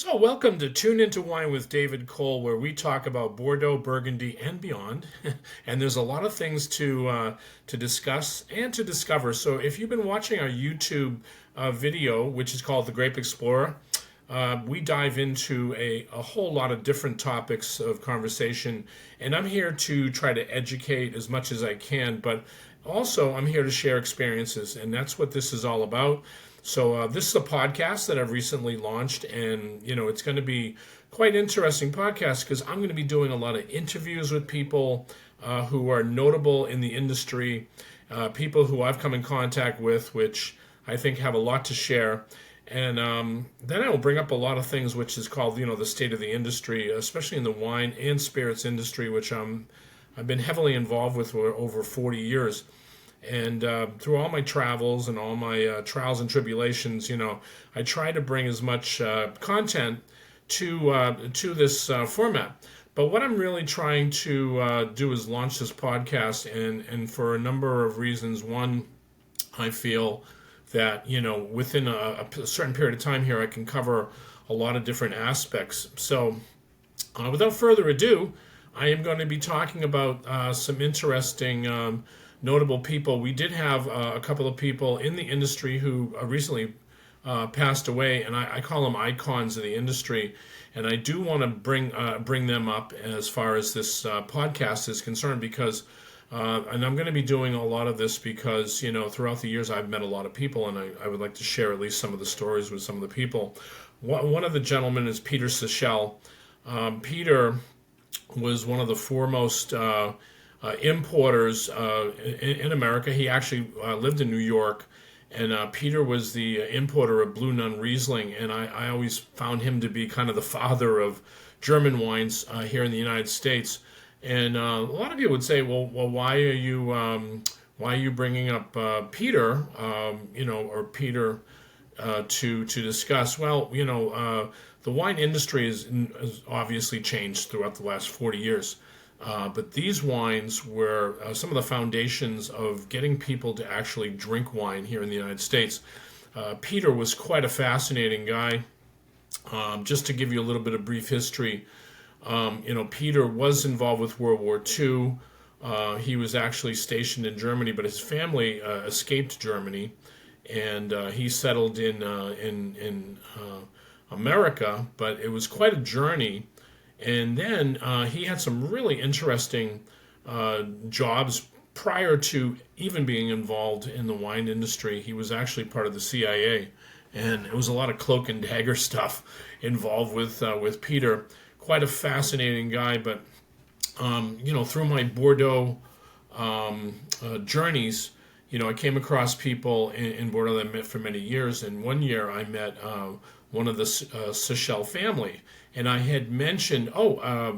So, welcome to Tune Into Wine with David Cole, where we talk about Bordeaux, Burgundy, and beyond. And there's a lot of things to discuss and to discover. So, if you've been watching our YouTube video, which is called The Grape Explorer, we dive into a whole lot of different topics of conversation. And I'm here to try to educate as much as I can, but also I'm here to share experiences, and that's what this is all about. So this is a podcast that I've recently launched, and it's going to be quite interesting podcast because I'm going to be doing a lot of interviews with people who are notable in the industry, people who I've come in contact with, which I think have a lot to share. And then I will bring up a lot of things, which is called the state of the industry, especially in the wine and spirits industry, which I've been heavily involved with for over 40 years. And through all my travels and all my trials and tribulations, I try to bring as much content to this format. But what I'm really trying to do is launch this podcast, and for a number of reasons. One, I feel that within a certain period of time here, I can cover a lot of different aspects. So, without further ado, I am going to be talking about some interesting. Notable people. We did have a couple of people in the industry who recently passed away, and I call them icons of the industry. And I do want to bring them up as far as this podcast is concerned, because and I'm going to be doing a lot of this because throughout the years I've met a lot of people, and I would like to share at least some of the stories with some of the people. One of the gentlemen is Peter Sichel. Peter was one of the foremost importers in America. He actually lived in New York, and Peter was the importer of Blue Nun Riesling, and I always found him to be kind of the father of German wines here in the United States. And a lot of you would say, well, why are you bringing up Peter, or Peter to discuss? Well, the wine industry has obviously changed throughout the last 40 years. But these wines were some of the foundations of getting people to actually drink wine here in the United States. Peter was quite a fascinating guy. Just to give you a little bit of brief history, Peter was involved with World War II. He was actually stationed in Germany, but his family escaped Germany, and he settled in America. But it was quite a journey. And then he had some really interesting jobs prior to even being involved in the wine industry. He was actually part of the CIA, and it was a lot of cloak and dagger stuff involved with Peter. Quite a fascinating guy, but through my Bordeaux journeys, I came across people in Bordeaux that I met for many years. And one year I met one of the Sichel family. And I had mentioned, are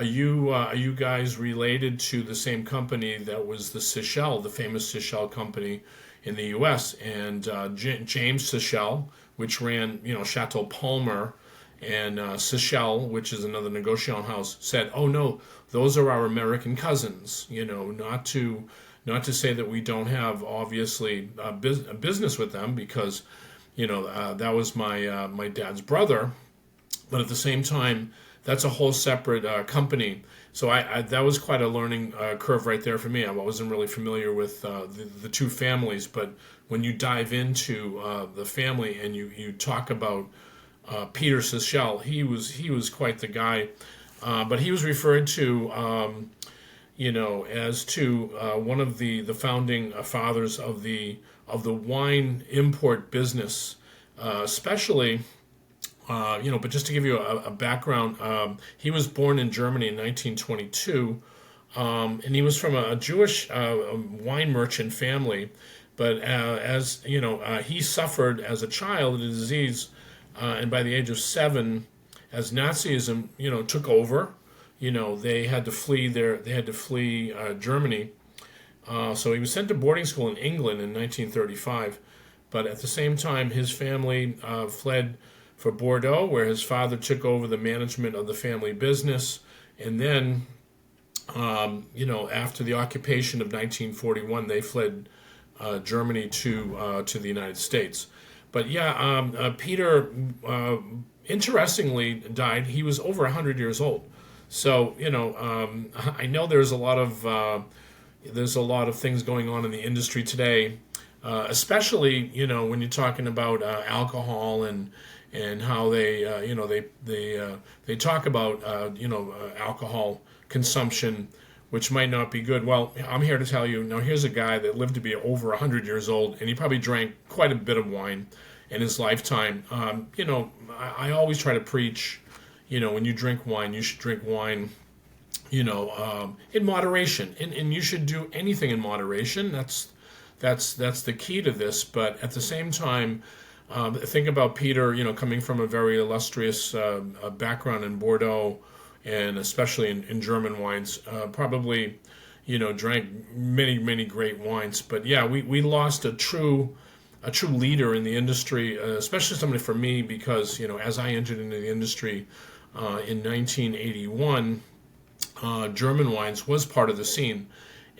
you guys related to the same company that was the Sichel, the famous Sichel company in the U.S.? And James Sichel, which ran, Chateau Palmer, and Sichel, which is another negociant house, said, "Oh no, those are our American cousins." Not to say that we don't have obviously business with them, because that was my dad's brother. But at the same time, that's a whole separate company. So that was quite a learning curve right there for me. I wasn't really familiar with the two families, but when you dive into the family and you talk about Peter Sichel, he was quite the guy. But he was referred to, as to one of the founding fathers of the wine import business, especially. But just to give you a background, he was born in Germany in 1922, and he was from a Jewish wine merchant family. But he suffered as a child a disease, and by the age of 7, as Nazism took over, they had to flee Germany. So he was sent to boarding school in England in 1935. But at the same time, his family fled for Bordeaux, where his father took over the management of the family business. And then, after the occupation of 1941, they fled Germany to the United States. But yeah, Peter interestingly died. He was over 100 years old. So I know there's a lot of things going on in the industry today, especially when you're talking about alcohol and how they talk about alcohol consumption, which might not be good. Well, I'm here to tell you. Now, here's a guy that lived to be over 100 years old, and he probably drank quite a bit of wine in his lifetime. I always try to preach. When you drink wine, you should drink wine in moderation, and you should do anything in moderation. That's the key to this. But at the same time, think about Peter, coming from a very illustrious background in Bordeaux, and especially in German wines, probably drank many great wines. But yeah, we lost a true leader in the industry, especially somebody for me, because as I entered into the industry in 1981. German wines was part of the scene,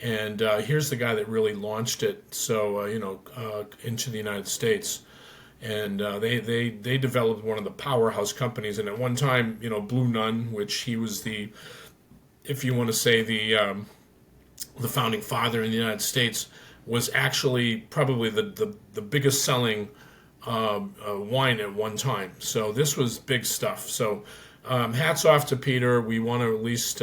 and here's the guy that really launched it. So into the United States, and they developed one of the powerhouse companies. And at one time, Blue Nun, which he was if you want to say the founding father in the United States, was actually probably the biggest selling wine at one time. So this was big stuff. So hats off to Peter. We want to at least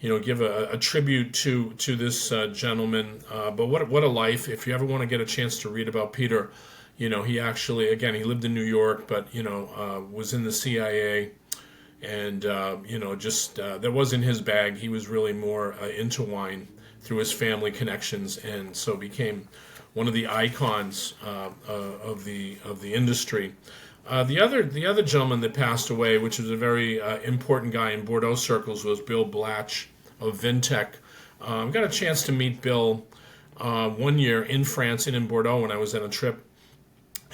give a tribute to this gentleman. But what a life! If you ever want to get a chance to read about Peter, he actually, again, he lived in New York, but was in the CIA, and that wasn't his bag. He was really more into wine through his family connections, and so became one of the icons of the industry. The other gentleman that passed away, which was a very important guy in Bordeaux circles, was Bill Blatch of Vintech. Got a chance to meet Bill 1 year in France and in Bordeaux when I was on a trip,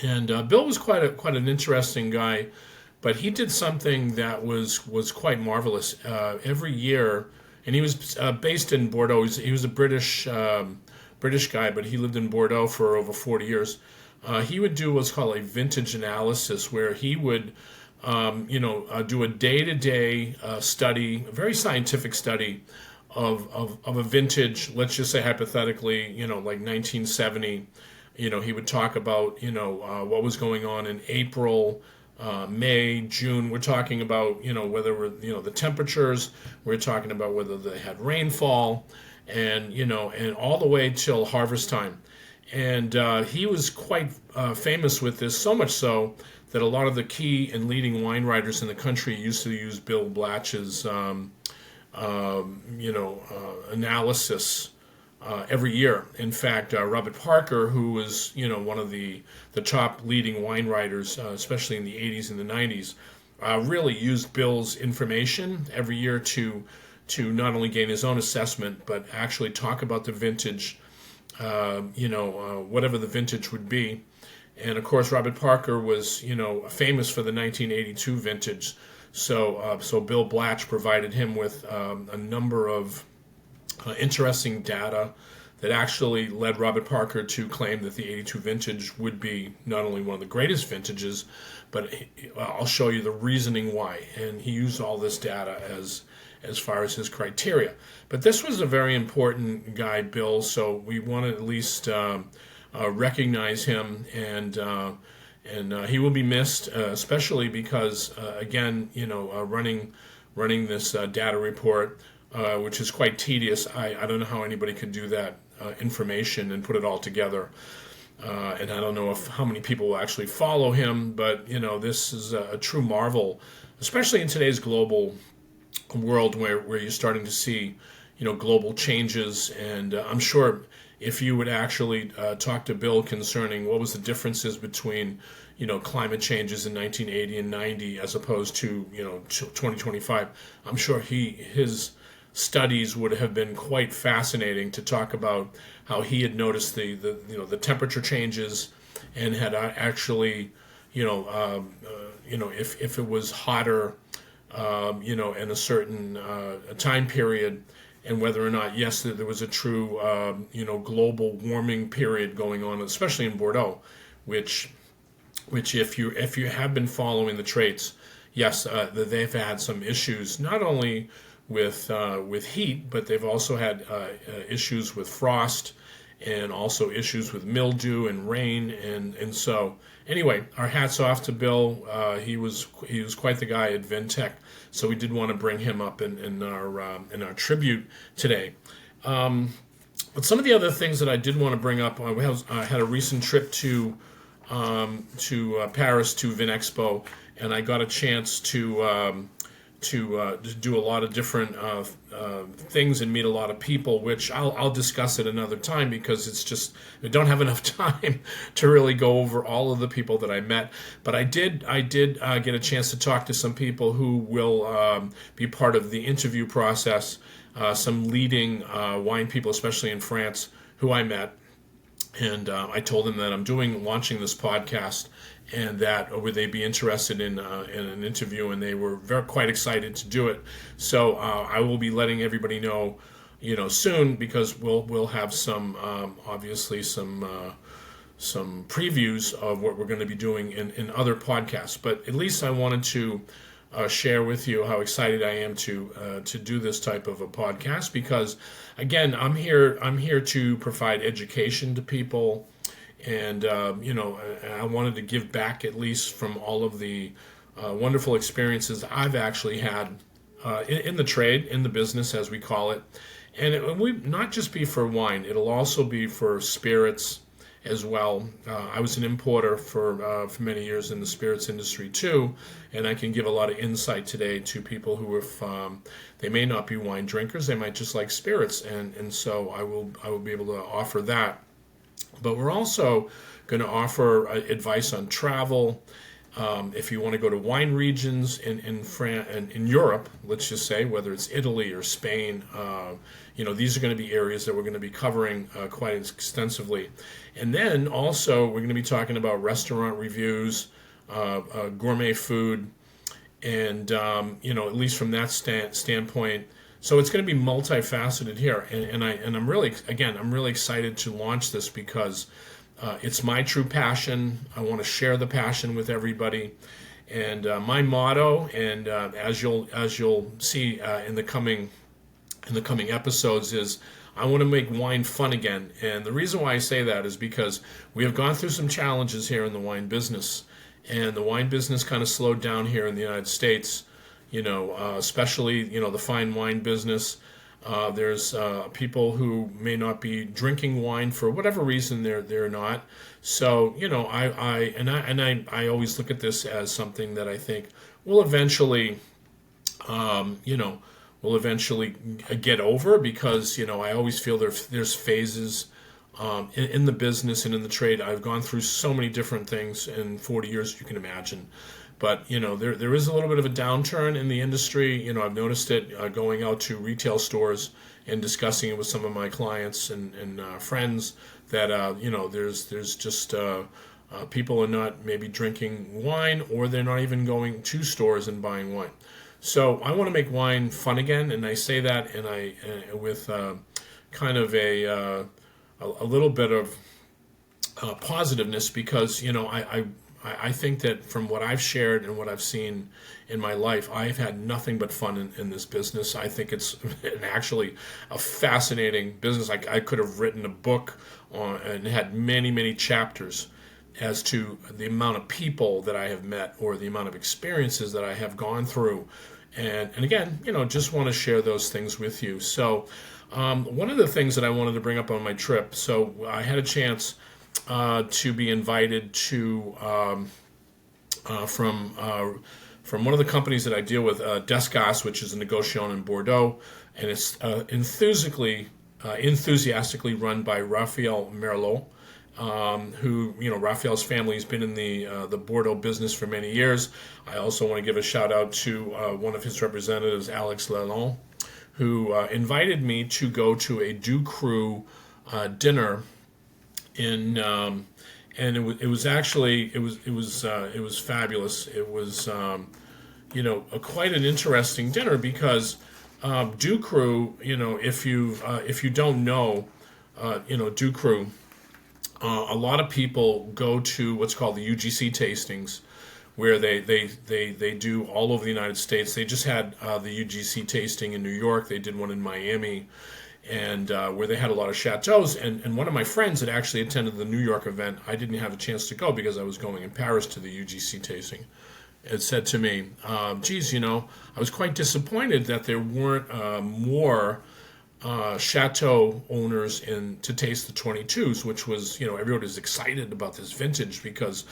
and Bill was quite an interesting guy, but he did something that was quite marvelous. Every year, and he was based in Bordeaux. He was a British guy, but he lived in Bordeaux for over 40 years. He would do what's called a vintage analysis, where he would, do a day-to-day study, a very scientific study of a vintage. Let's just say hypothetically, like 1970. He would talk about, what was going on in April, May, June. We're talking about, whether the temperatures. We're talking about whether they had rainfall, and and all the way till harvest time. And he was quite famous with this, so much so that a lot of the key and leading wine writers in the country used to use Bill Blatch's, analysis every year. In fact, Robert Parker, who was, one of the top leading wine writers, especially in the 80s and the 90s, really used Bill's information every year to not only gain his own assessment, but actually talk about the vintage. Whatever the vintage would be. And of course, Robert Parker was, famous for the 1982 vintage. So Bill Blatch provided him with a number of interesting data that actually led Robert Parker to claim that the 82 vintage would be not only one of the greatest vintages, but I'll show you the reasoning why. And he used all this data as far as his criteria. But this was a very important guy, Bill, so we want to at least recognize him, and he will be missed, especially because, again, running this data report, which is quite tedious. I don't know how anybody could do that information and put it all together. And I don't know how many people will actually follow him, but, this is a true marvel, especially in today's global world where you're starting to see, global changes. And I'm sure if you would actually talk to Bill concerning what was the differences between, climate changes in 1980 and 90 as opposed to, 2025, I'm sure his studies would have been quite fascinating to talk about how he had noticed the temperature changes and had actually, if it was hotter, in a certain time period, and whether or not, yes, there was a true, global warming period going on, especially in Bordeaux, which, which if you have been following the traits, yes, they've had some issues not only with heat, but they've also had issues with frost and also issues with mildew and rain, and so anyway, our hats off to Bill. He was quite the guy at Ventec, so we did want to bring him up in our tribute today. But some of the other things that I did want to bring up, I had a recent trip to Paris to Vinexpo, and I got a chance to do a lot of different things and meet a lot of people, which I'll discuss at another time because it's just I don't have enough time to really go over all of the people that I met. But I did get a chance to talk to some people who will be part of the interview process. Some leading wine people, especially in France, who I met. And I told them that I'm launching this podcast, and that would they be interested in an interview, and they were quite excited to do it. So I will be letting everybody know, soon, because we'll have some obviously some previews of what we're going to be doing in other podcasts. But at least I wanted to share with you how excited I am to do this type of a podcast, because again, I'm here to provide education to people, and I wanted to give back at least from all of the wonderful experiences I've actually had in the trade, in the business as we call it, and it will not just be for wine; it'll also be for spirits as well. I was an importer for many years in the spirits industry too, and I can give a lot of insight today to people who, if they may not be wine drinkers, they might just like spirits, and so I will be able to offer that. But we're also going to offer advice on travel. If you want to go to wine regions in France and in Europe, let's just say, whether it's Italy or Spain, these are going to be areas that we're going to be covering quite extensively. And then also we're going to be talking about restaurant reviews, gourmet food, and at least from that standpoint. So it's going to be multifaceted here, and I'm really excited to launch this because it's my true passion. I want to share the passion with everybody, and my motto, and as you'll see in the coming episodes, is I want to make wine fun again. And the reason why I say that is because we have gone through some challenges here in the wine business, and the wine business kind of slowed down here in the United States. Especially the fine wine business. There's people who may not be drinking wine for whatever reason they're not. So I always look at this as something that I think will eventually get over, because I always feel there's phases in the business and in the trade. I've gone through so many different things in 40 years, you can imagine. But there is a little bit of a downturn in the industry. I've noticed it going out to retail stores and discussing it with some of my clients and friends, that there's just people are not maybe drinking wine, or they're not even going to stores and buying wine. So I want to make wine fun again, and I say that, and with kind of a little bit of positiveness, because I think that from what I've shared and what I've seen in my life, I've had nothing but fun in this business. I think it's actually a fascinating business. I could have written a book and had many, many chapters as to the amount of people that I have met, or the amount of experiences that I have gone through. And again, just want to share those things with you. So one of the things that I wanted to bring up on my trip, so I had a chance to be invited to from one of the companies that I deal with, Desgas, which is a negociant in Bordeaux, and it's enthusiastically run by Raphael Merlot, who Raphael's family has been in the Bordeaux business for many years. I also want to give a shout out to one of his representatives, Alex Lalonde, who invited me to go to a Ducru dinner in and it was fabulous. It was quite an interesting dinner, because Ducru, if you don't know, Ducru a lot of people go to what's called the UGC tastings, where they do all over the United States. They just had the UGC tasting in New York. They did one in Miami, and where they had a lot of chateaus. And one of my friends had actually attended the New York event. I didn't have a chance to go because I was going in Paris to the UGC tasting. It said to me, geez, I was quite disappointed that there weren't more chateau owners to taste the 22s, which was, everyone is excited about this vintage because,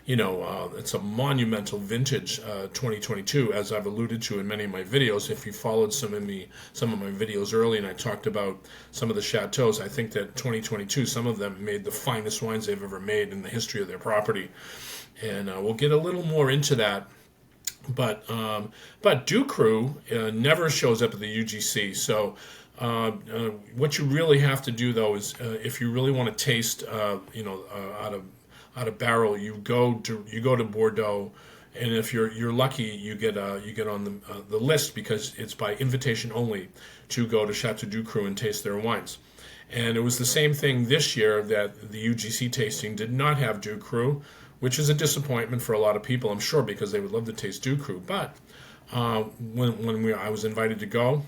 it's a monumental vintage 2022, as I've alluded to in many of my videos. If you followed some of my videos early and I talked about some of the chateaus, I think that 2022, some of them made the finest wines they've ever made in the history of their property. And we'll get a little more into that. But Ducru never shows up at the UGC. So what you really have to do, though, is if you really want to taste, out of barrel, you go to Bordeaux, and if you're lucky, you get on the list, because it's by invitation only to go to Chateau Ducru and taste their wines. And it was the same thing this year, that the UGC tasting did not have Ducru, which is a disappointment for a lot of people, I'm sure, because they would love to taste Ducru. But when I was invited to go,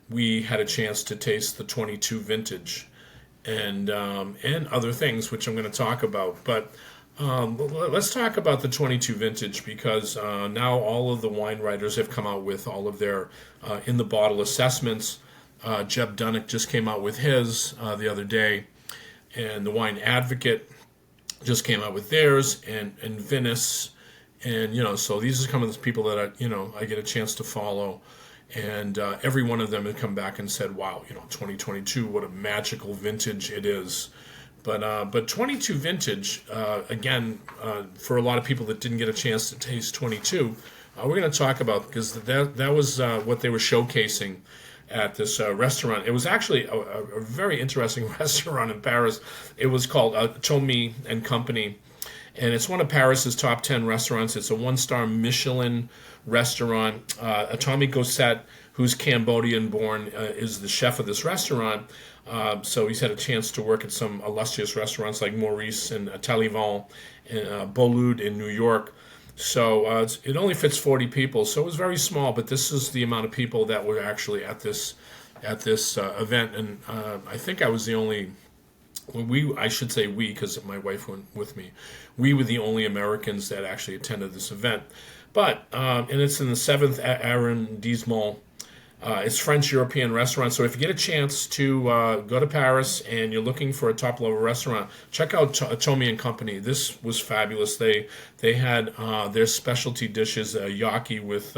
we had a chance to taste the 22 vintage and other things, which I'm going to talk about. But let's talk about the 22 vintage, because now all of the wine writers have come out with all of their in the bottle assessments. Jeb Dunnick just came out with his the other day, and the Wine Advocate just came out with theirs, and Vinous, and so these are some of the people that I get a chance to follow, and every one of them had come back and said, wow, 2022, what a magical vintage it is. But 22 vintage, again, for a lot of people that didn't get a chance to taste 22, we're going to talk about, because that was what they were showcasing at this restaurant. It was actually a very interesting restaurant in Paris. It was called Atomy and Company, and it's one of Paris's top 10 restaurants. It's a 1-star Michelin restaurant. Atomy Gosset, who's Cambodian born, is the chef of this restaurant. So he's had a chance to work at some illustrious restaurants like Maurice and Taillevent and Beaulieu in New York. So it only fits 40 people, so it was very small. But this is the amount of people that were actually at this event, and I think I was the only. I should say we, because my wife went with me. We were the only Americans that actually attended this event. But and it's in the 7th arrondissement. It's French-European restaurant. So if you get a chance to go to Paris and you're looking for a top-level restaurant, check out Atomy and Company. This was fabulous. They had their specialty dishes, yaki with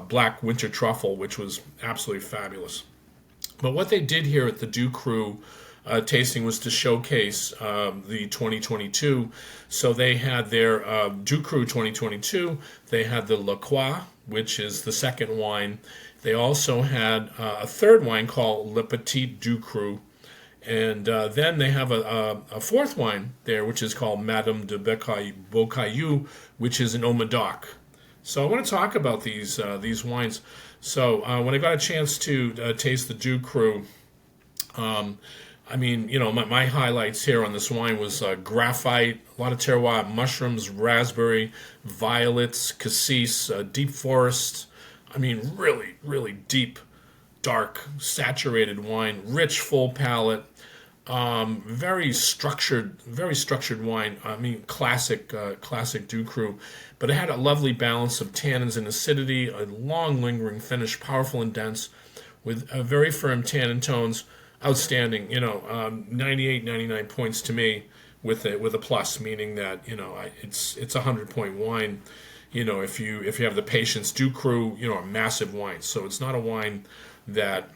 black winter truffle, which was absolutely fabulous. But what they did here at the Ducru tasting was to showcase the 2022. So they had their Ducru 2022. They had the La Croix, which is the second wine. They also had a third wine called Le Petit Ducru. And then they have a fourth wine there, which is called Madame de Beaucaillou, which is an Haut-Medoc. So I want to talk about these wines. So when I got a chance to taste the Ducru, my highlights here on this wine was graphite, a lot of terroir, mushrooms, raspberry, violets, cassis, deep forest. Really, really deep, dark, saturated wine, rich, full palate, very structured wine. Classic Ducru, but it had a lovely balance of tannins and acidity, a long, lingering finish, powerful and dense, with very firm tannin tones. Outstanding, 98, 99 points to me, with a plus, meaning that it's a 100-point wine. If you have the patience. Ducru, a massive wine, so it's not a wine that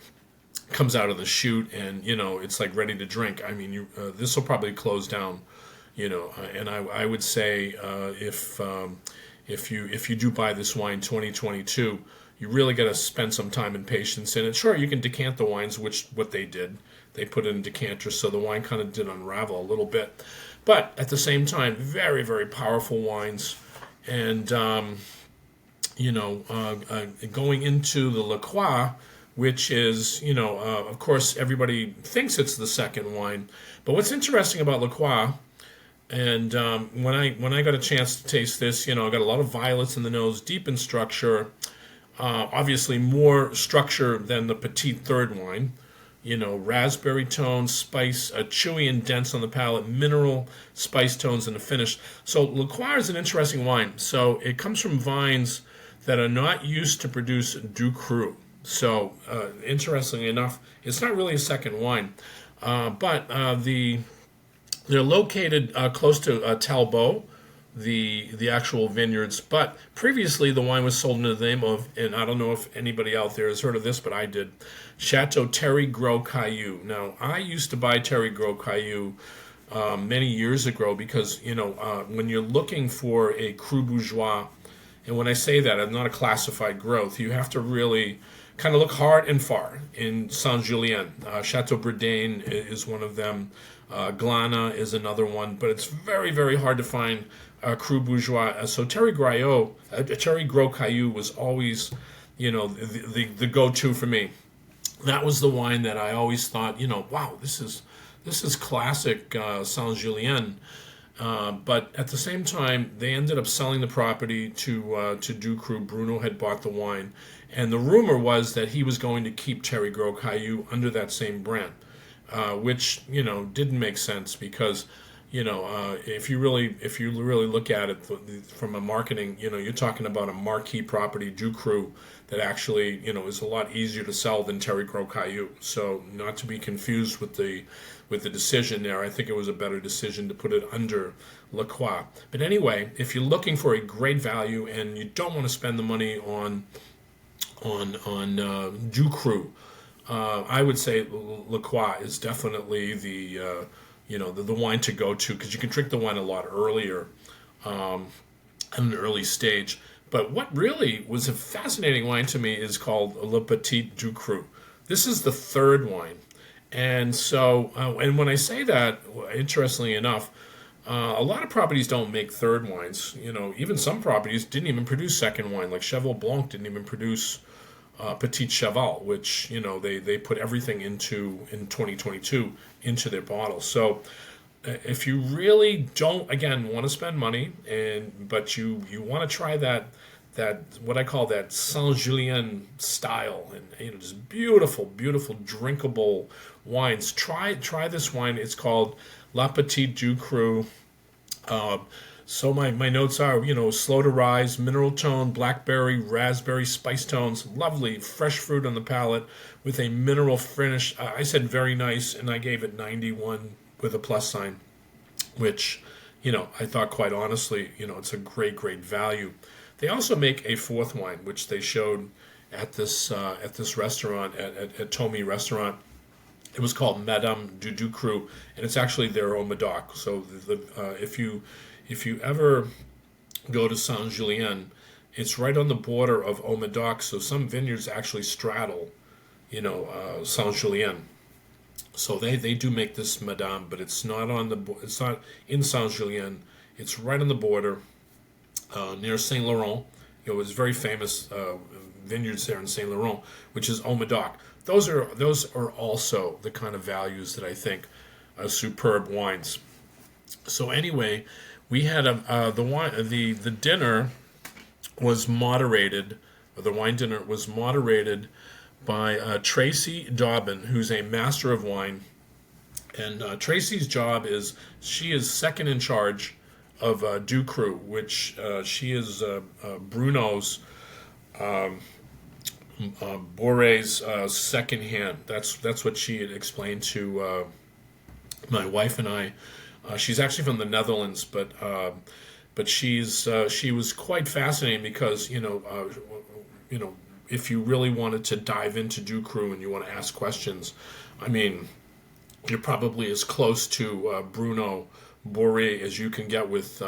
comes out of the chute and it's like ready to drink. This will probably close down, and I would say if you do buy this wine 2022. You really got to spend some time and patience in it. Sure, you can decant the wines, what they did. They put it in decanters, so the wine kind of did unravel a little bit. But at the same time, very, very powerful wines. And, going into the La Croix, which is, of course, everybody thinks it's the second wine. But what's interesting about La Croix, and when I got a chance to taste this, I got a lot of violets in the nose, deep in structure, obviously more structure than the Petite third wine. Raspberry tones, spice, chewy and dense on the palate, mineral spice tones in the finish. So La Croix is an interesting wine. So it comes from vines that are not used to produce Du Cru. So interestingly enough, it's not really a second wine, but they're located close to Talbot, the actual vineyards. But previously, the wine was sold under the name of, and I don't know if anybody out there has heard of this, but I did, Chateau Terry Gros Caillou. Now, I used to buy Terry Gros Caillou many years ago because, when you're looking for a Cru Bourgeois, and when I say that, I'm not a classified growth, you have to really kind of look hard and far in Saint-Julien. Chateau Bourdain is one of them. Glana is another one, but it's very, very hard to find Cru Bourgeois. So Terry Gros Caillou was always, the go-to for me. That was the wine that I always thought, wow, this is classic Saint-Julien. But at the same time, they ended up selling the property to Du Cru. Bruno had bought the wine, and the rumor was that he was going to keep Terry Gros Caillou under that same brand, which didn't make sense because if you really look at it from a marketing, you're talking about a marquee property, Du Cru, that actually is a lot easier to sell than Terry Gros Caillou. So not to be confused with the decision there. I think it was a better decision to put it under La Croix. But anyway, if you're looking for a great value and you don't want to spend the money on Du Cru, I would say La Croix is definitely the wine to go to because you can drink the wine a lot earlier, at an early stage. But what really was a fascinating wine to me is called Le Petit Du Cru. This is the third wine. And so, and when I say that, interestingly enough, a lot of properties don't make third wines. Even some properties didn't even produce second wine, like Cheval Blanc didn't even produce Petit Cheval, which they put everything in 2022 into their bottles. So if you really don't want to spend money, but you want to try that what I call that Saint-Julien style, and just beautiful drinkable wines, try this wine. It's called La Petite Du Cru. So my notes are, slow to rise, mineral tone, blackberry, raspberry, spice tones, lovely, fresh fruit on the palate with a mineral finish. I said very nice, and I gave it 91 with a plus sign, which, I thought quite honestly, it's a great value. They also make a fourth wine, which they showed at this restaurant, at Tomy Restaurant. It was called Madame du Cru, and it's actually their Omedoc. So if you ever go to Saint-Julien, it's right on the border of Omedoc. So some vineyards actually straddle, Saint-Julien. So they do make this Madame, but it's not in Saint-Julien. It's right on the border, near Saint Laurent. It was very famous vineyards there in Saint Laurent, which is Omedoc. Those are also the kind of values that I think are superb wines. So anyway, we had the dinner was moderated, or the wine dinner was moderated by Tracy Dobbin, who's a master of wine. And Tracy's job is, she is second in charge of Du Cru, which she is Bruno's Boré's second hand. That's what she had explained to my wife and I. She's actually from the Netherlands, but she was quite fascinating because if you really wanted to dive into Du Cru and you want to ask questions, I mean, you're probably as close to Bruno Boré as you can get with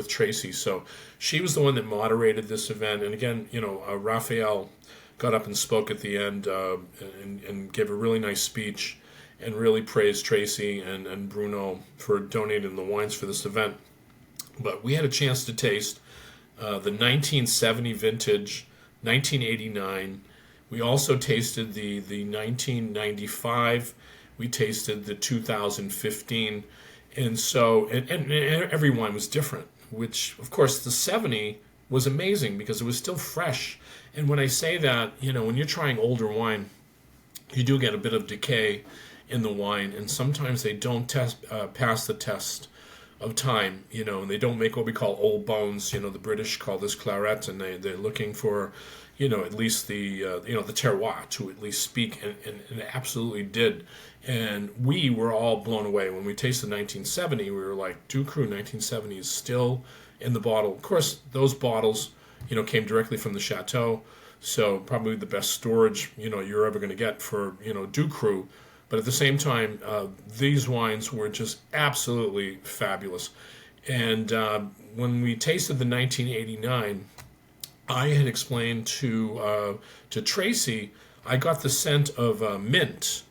Tracy. So she was the one that moderated this event, and again, Raphael got up and spoke at the end and gave a really nice speech and really praised Tracy and Bruno for donating the wines for this event. But we had a chance to taste the 1970 vintage, 1989 We also tasted the 1995. We tasted the 2015, and so and every wine was different. Which of course the 70 was amazing because it was still fresh. And when I say that, when you're trying older wine, you do get a bit of decay in the wine, and sometimes they don't pass the test of time, and they don't make what we call old bones. The British call this claret, and they're looking for, at least the terroir to at least speak, and it absolutely did. And we were all blown away when we tasted 1970. We were like, Doux Cru 1970 is still in the bottle. Of course, those bottles, came directly from the chateau, so probably the best storage, you're ever going to get for, Doux Cru. But at the same time, these wines were just absolutely fabulous. And when we tasted the 1989, I had explained to Tracy, I got the scent of mint.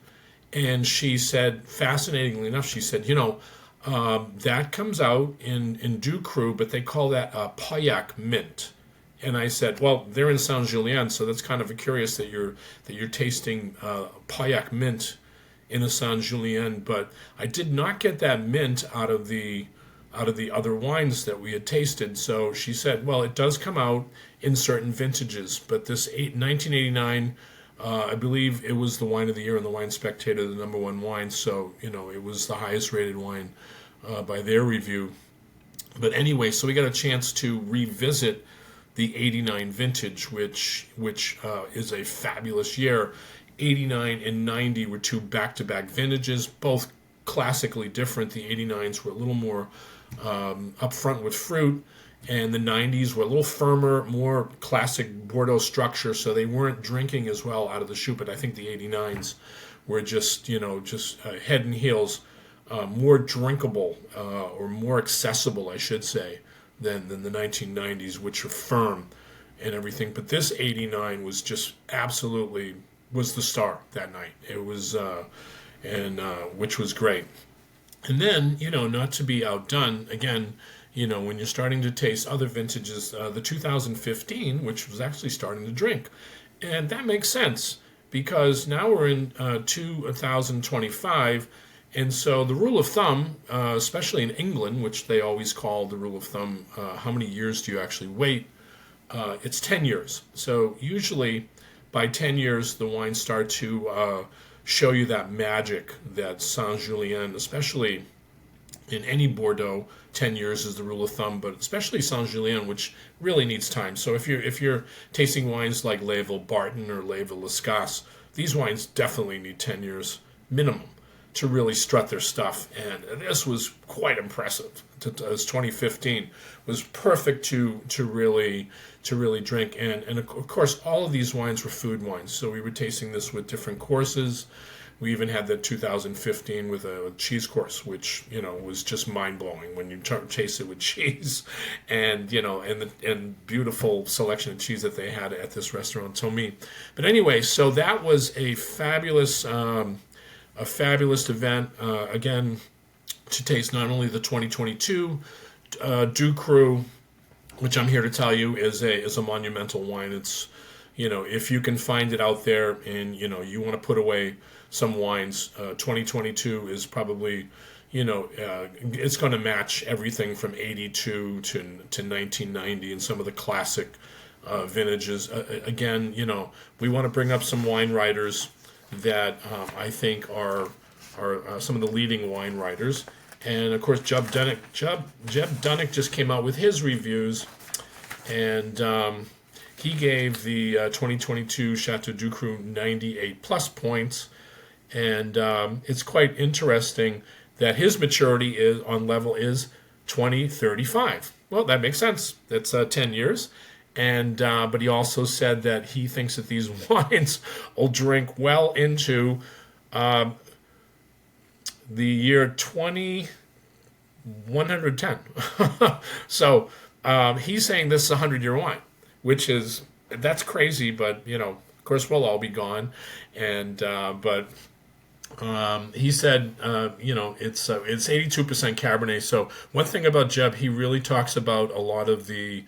And she said, fascinatingly enough, she said, that comes out in Doux Cru, but they call that Pauillac mint. And I said, well, they're in Saint Julien, so that's kind of curious that you're tasting Pauillac mint in a Saint Julien. But I did not get that mint out of the other wines that we had tasted. So she said, well, it does come out in certain vintages, but this 1989. I believe it was the wine of the year in the Wine Spectator, the #1 wine. So, it was the highest rated wine by their review. But anyway, so we got a chance to revisit the 89 vintage, which is a fabulous year. 89 and 90 were two back-to-back vintages, both classically different. The 89s were a little more upfront with fruit, and the 90s were a little firmer, more classic Bordeaux structure, so they weren't drinking as well out of the chute. But I think the 89s were just head and heels more drinkable or more accessible, I should say, than the 1990s, which are firm and everything. But this 89 was just absolutely was the star that night. It was, which was great. And then, not to be outdone, again, when you're starting to taste other vintages, the 2015, which was actually starting to drink. And that makes sense because now we're in 2025. And so the rule of thumb, especially in England, which they always call the rule of thumb, how many years do you actually wait? It's 10 years. So usually by 10 years, the wines start to show you that magic that Saint Julien, especially in any Bordeaux, 10 years is the rule of thumb, but especially Saint Julien, which really needs time. So if you're tasting wines like Lével Barton or Lével Lascasse, these wines definitely need 10 years minimum to really strut their stuff. And this was quite impressive. As 2015 was perfect to really drink. And of course, all of these wines were food wines. So we were tasting this with different courses. We even had the 2015 with a cheese course, which was just mind blowing when you taste it with cheese, and and beautiful selection of cheese that they had at this restaurant, Tomy. But anyway, so that was a fabulous event. Again, to taste not only the 2022 Doux Cru, which I'm here to tell you is a monumental wine. It's if you can find it out there and you want to put away some wines, 2022 is probably it's going to match everything from 82 to 1990 and some of the classic vintages. Again, we want to bring up some wine writers that I think are some of the leading wine writers. And of course, Jeb Dunnick just came out with his reviews, and he gave the 2022 Chateau Doux Cru 98 plus points. And it's quite interesting that his maturity on level is 2035. Well, that makes sense. That's 10 years. And but he also said that he thinks that these wines will drink well into the year 2110. So he's saying this is a 100-year wine, which that's crazy. But of course, we'll all be gone. And but he said, it's 82% Cabernet. So one thing about Jeb, he really talks about a lot of the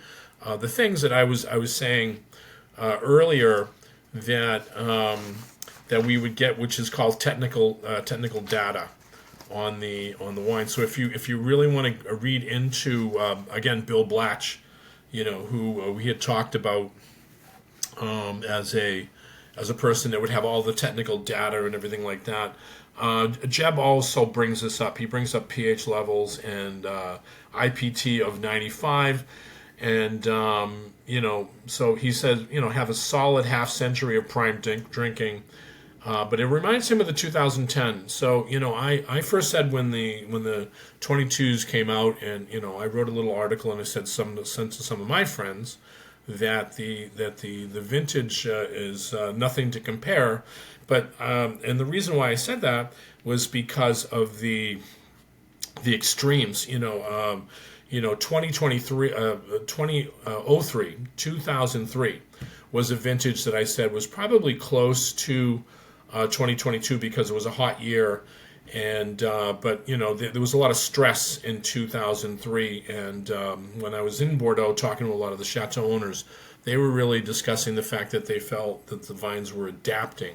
things that I was saying earlier that we would get, which is called technical data on the wine. So if you really want to read into again, Bill Blatch, who we had talked about as a person that would have all the technical data and everything like that. Jeb also brings this up. He brings up pH levels and IPT of 95. And, so he says, have a solid half century of prime drinking. But it reminds him of the 2010. So, I first said when the 22s came out, and, I wrote a little article and I said sent to some of my friends that the vintage is nothing to compare. But and the reason why I said that was because of the extremes. 2023, 2003 was a vintage that I said was probably close to 2022 because it was a hot year, and but there was a lot of stress in 2003, and when I was in Bordeaux talking to a lot of the chateau owners, they were really discussing the fact that they felt that the vines were adapting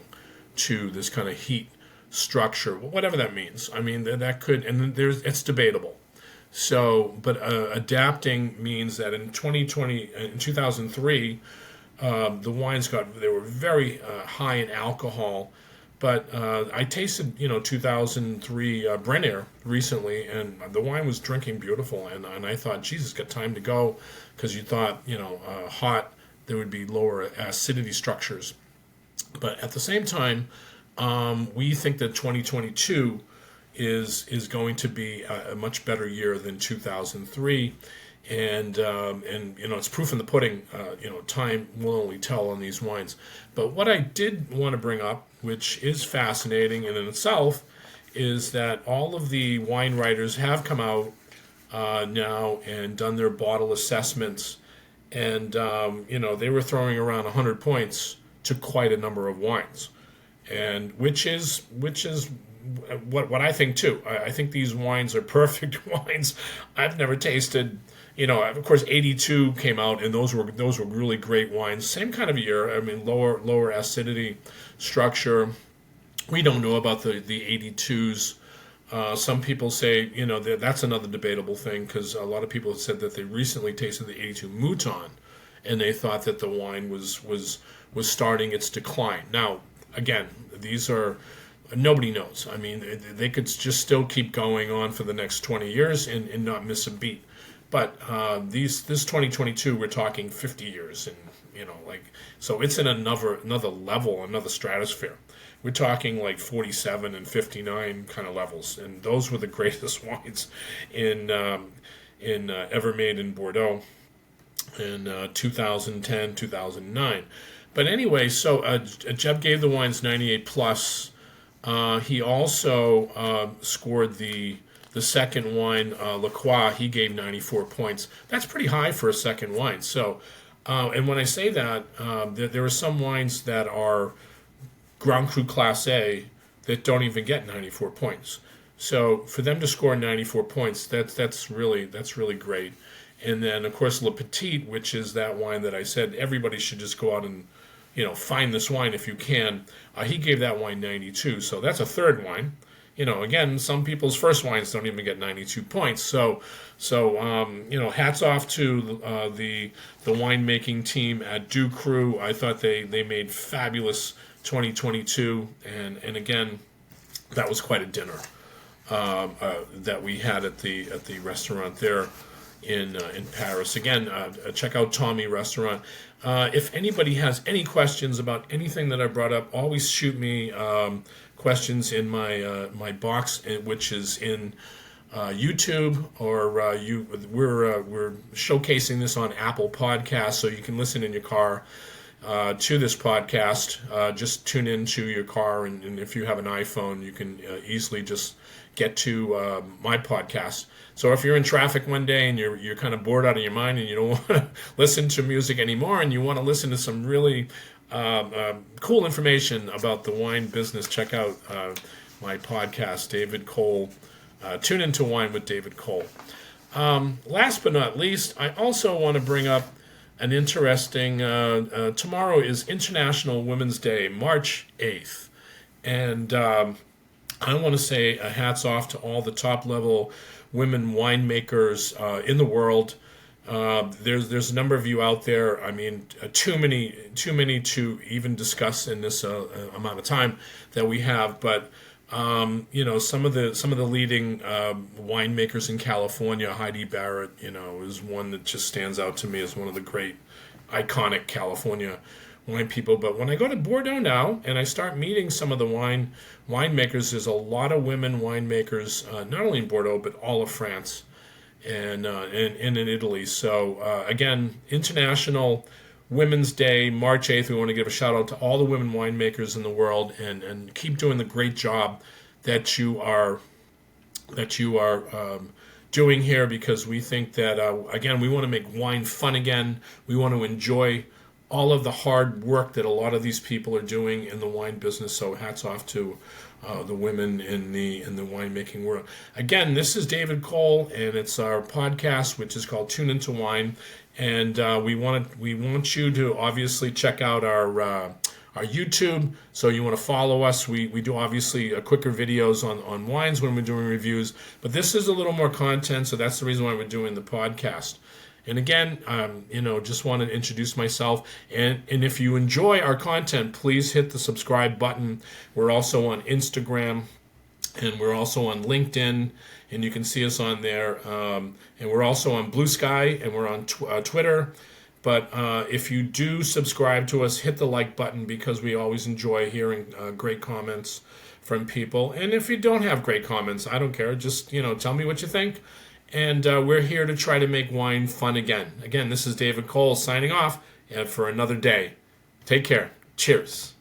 to this kind of heat structure, whatever that means. I mean, that could, and it's debatable. So, but adapting means that in 2003, the wines they were very high in alcohol. But I tasted, 2003 Brenner recently, and the wine was drinking beautiful. And I thought, Jesus, got time to go, because you thought, hot, there would be lower acidity structures. But at the same time, we think that 2022 is going to be a much better year than 2003. And it's proof in the pudding. Time will only tell on these wines. But what I did want to bring up, which is fascinating in itself, is that all of the wine writers have come out now and done their bottle assessments, and they were throwing around 100 points to quite a number of wines, and which is what I think too. I think these wines are perfect wines. I've never tasted. Of course, 82 came out, and those were really great wines. Same kind of year. I mean, lower acidity structure. We don't know about the 82s. Some people say, that's another debatable thing, because a lot of people have said that they recently tasted the 82 Mouton, and they thought that the wine was starting its decline. Now, again, these are. Nobody knows. I mean, they could just still keep going on for the next 20 years and not miss a beat. But this 2022, we're talking 50 years, and so it's in another level, another stratosphere. We're talking like 47 and 59 kind of levels, and those were the greatest wines in ever made in Bordeaux in 2010, 2009. But anyway, so Jeb gave the wines 98 plus. He also scored the second wine, La Croix. He gave 94 points. That's pretty high for a second wine. So, and when I say that, there are some wines that are Grand Cru Class A that don't even get 94 points. So for them to score 94 points, that's really great. And then of course Le Petit, which is that wine that I said everybody should just go out and find this wine if you can. He gave that wine 92, so that's a third wine. Again, some people's first wines don't even get 92 points. So hats off to the winemaking team at Du Cru. I thought they made fabulous 2022, and again, that was quite a dinner that we had at the restaurant there in Paris. Again, check out Tommy Restaurant. If anybody has any questions about anything that I brought up, always shoot me questions in my box, which is in YouTube, or we're showcasing this on Apple Podcasts, so you can listen in your car to this podcast. Just tune into your car, and if you have an iPhone, you can easily just get to my podcast. So if you're in traffic one day and you're kind of bored out of your mind and you don't want to listen to music anymore, and you want to listen to some really cool information about the wine business, check out my podcast, David Cole. Tune into Wine with David Cole. Last but not least, I also want to bring up an interesting. Tomorrow is International Women's Day, March 8th, and I want to say hats off to all the top level women winemakers in the world. There's a number of you out there. I mean, too many to even discuss in this amount of time that we have. But some of the leading winemakers in California, Heidi Barrett, is one that just stands out to me as one of the great, iconic California wine people. But when I go to Bordeaux now and I start meeting some of the winemakers, there's a lot of women winemakers, not only in Bordeaux but all of France and in Italy. So again, International Women's Day, March 8th. We want to give a shout out to all the women winemakers in the world, and keep doing the great job that you are doing here, because we think that again, we want to make wine fun again. We want to enjoy all of the hard work that a lot of these people are doing in the wine business. So hats off to the women in the winemaking world. Again, this is David Cole, and it's our podcast, which is called Tune Into Wine. And we want you to obviously check out our YouTube. So you want to follow us. We do obviously quicker videos on wines when we're doing reviews, but this is a little more content, so that's the reason why we're doing the podcast. And again, just want to introduce myself. And if you enjoy our content, please hit the subscribe button. We're also on Instagram, and we're also on LinkedIn, and you can see us on there. And we're also on Blue Sky, and we're on Twitter. But if you do subscribe to us, hit the like button, because we always enjoy hearing great comments from people. And if you don't have great comments, I don't care. Just, tell me what you think. And we're here to try to make wine fun again. Again, this is David Cole signing off for another day. Take care. Cheers.